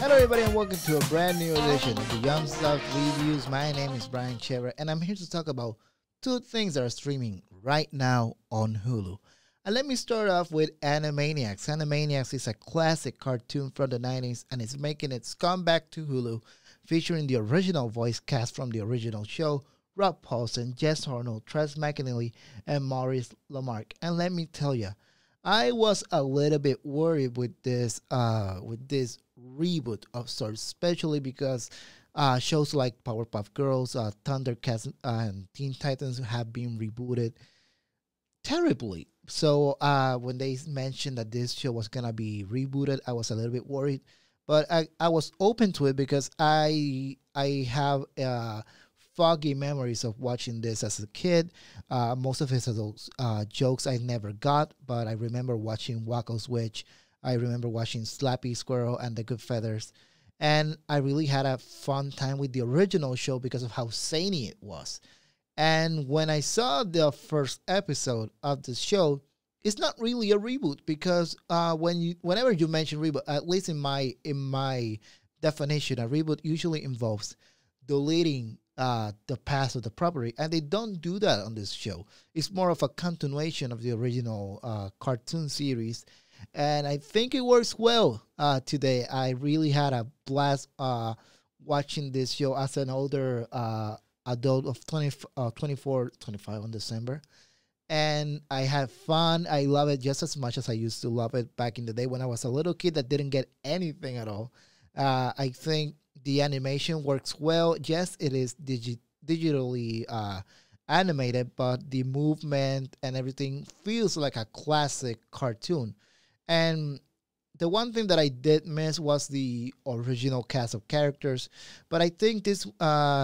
Hello everybody and welcome to a brand new edition of the Young Stuff Reviews. My name is Bryan Chevere and I'm here to talk about two things that are streaming right now on Hulu. And let me start off with Animaniacs. Animaniacs is a classic cartoon from the 90s and it's making its comeback to Hulu, featuring the original voice cast from the original show, Rob Paulsen, Jess Arnold, Tress McAnally, and Maurice LaMarche. And let me tell you, I was a little bit worried with this reboot of sorts, especially because shows like Powerpuff Girls, Thundercats, and Teen Titans have been rebooted terribly. So when they mentioned that this show was gonna be rebooted, I was a little bit worried, but I was open to it because I have foggy memories of watching this as a kid. Most of his those jokes I never got, but I remember watching Wacko's Witch. I remember watching Slappy Squirrel and the Good Feathers. And I really had a fun time with the original show because of how zany it was. And when I saw the first episode of the show, it's not really a reboot because whenever you mention reboot, at least in my definition, a reboot usually involves deleting the past of the property, and they don't do that on this show. It's more of a continuation of the original cartoon series, and I think it works well today. I really had a blast watching this show as an older adult of 25 on December, and I had fun. I love it just as much as I used to love it back in the day when I was a little kid that didn't get anything at all. I think the animation works well. Yes, it is digitally animated, but the movement and everything feels like a classic cartoon. And the one thing that I did miss was the original cast of characters, but I think this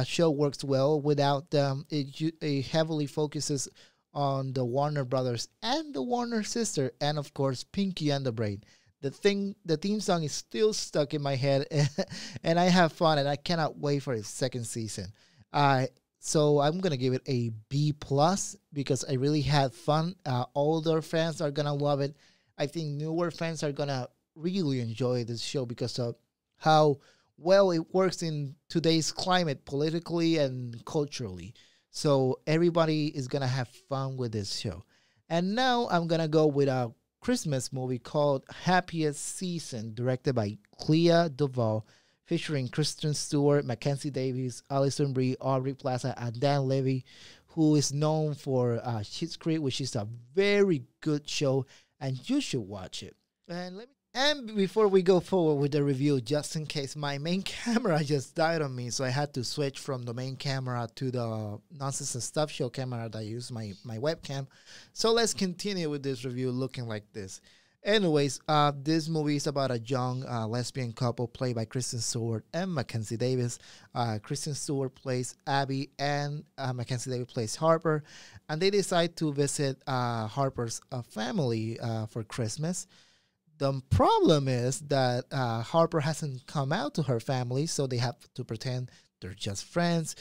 show works well without them. It heavily focuses on the Warner Brothers and the Warner sister, and of course Pinky and the Brain. The theme song is still stuck in my head, and I have fun, and I cannot wait for its second season. So I'm gonna give it a B plus because I really had fun. Older fans are gonna love it. I think newer fans are gonna really enjoy this show because of how well it works in today's climate, politically and culturally. So everybody is gonna have fun with this show. And now I'm gonna go with a Christmas movie called Happiest Season, directed by Clea Duvall, featuring Kristen Stewart, Mackenzie Davis, Alison Brie, Aubrey Plaza, and Dan Levy, who is known for Schitt's Creek, which is a very good show, and you should watch it. And before we go forward with the review, just in case, my main camera just died on me, so I had to switch from the main camera to the Nonsense and Stuff Show camera that I use, my webcam. So let's continue with this review looking like this. Anyways, this movie is about a young lesbian couple played by Kristen Stewart and Mackenzie Davis. Kristen Stewart plays Abby and Mackenzie Davis plays Harper. And they decide to visit Harper's family for Christmas. The problem is that Harper hasn't come out to her family, so they have to pretend they're just friends,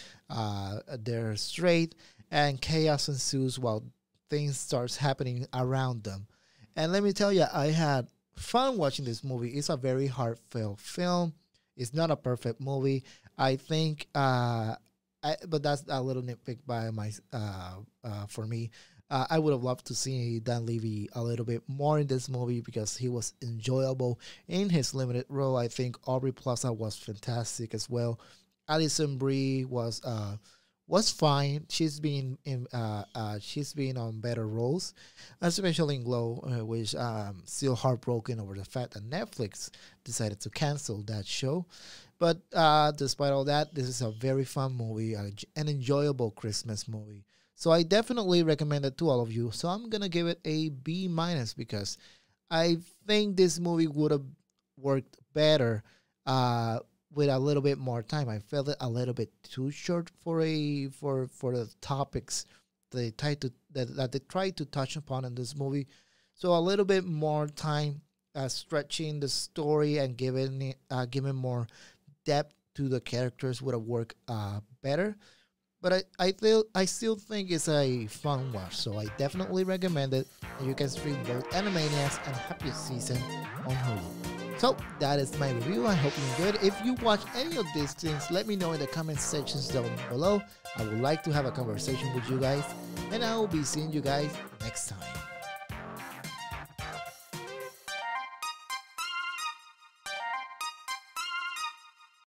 they're straight, and chaos ensues while things starts happening around them. And let me tell you, I had fun watching this movie. It's a very heartfelt film. It's not a perfect movie. I think, but that's a little nitpick by for me. I would have loved to see Dan Levy a little bit more in this movie because he was enjoyable in his limited role. I think Aubrey Plaza was fantastic as well. Alison Brie was fine. She's been on better roles, especially in Glow, which still heartbroken over the fact that Netflix decided to cancel that show. But despite all that, this is a very fun movie, an enjoyable Christmas movie. So I definitely recommend it to all of you. So I'm going to give it a B minus because I think this movie would have worked better with a little bit more time. I felt it a little bit too short for the topics they tried to touch upon in this movie. So a little bit more time stretching the story and giving more depth to the characters would have worked better. But I still think it's a fun watch, so I definitely recommend it. You can stream both Animaniacs and Happiest Season on Hulu. So that is my review. I hope you enjoyed. If you watch any of these things, let me know in the comment sections down below. I would like to have a conversation with you guys, and I will be seeing you guys next time.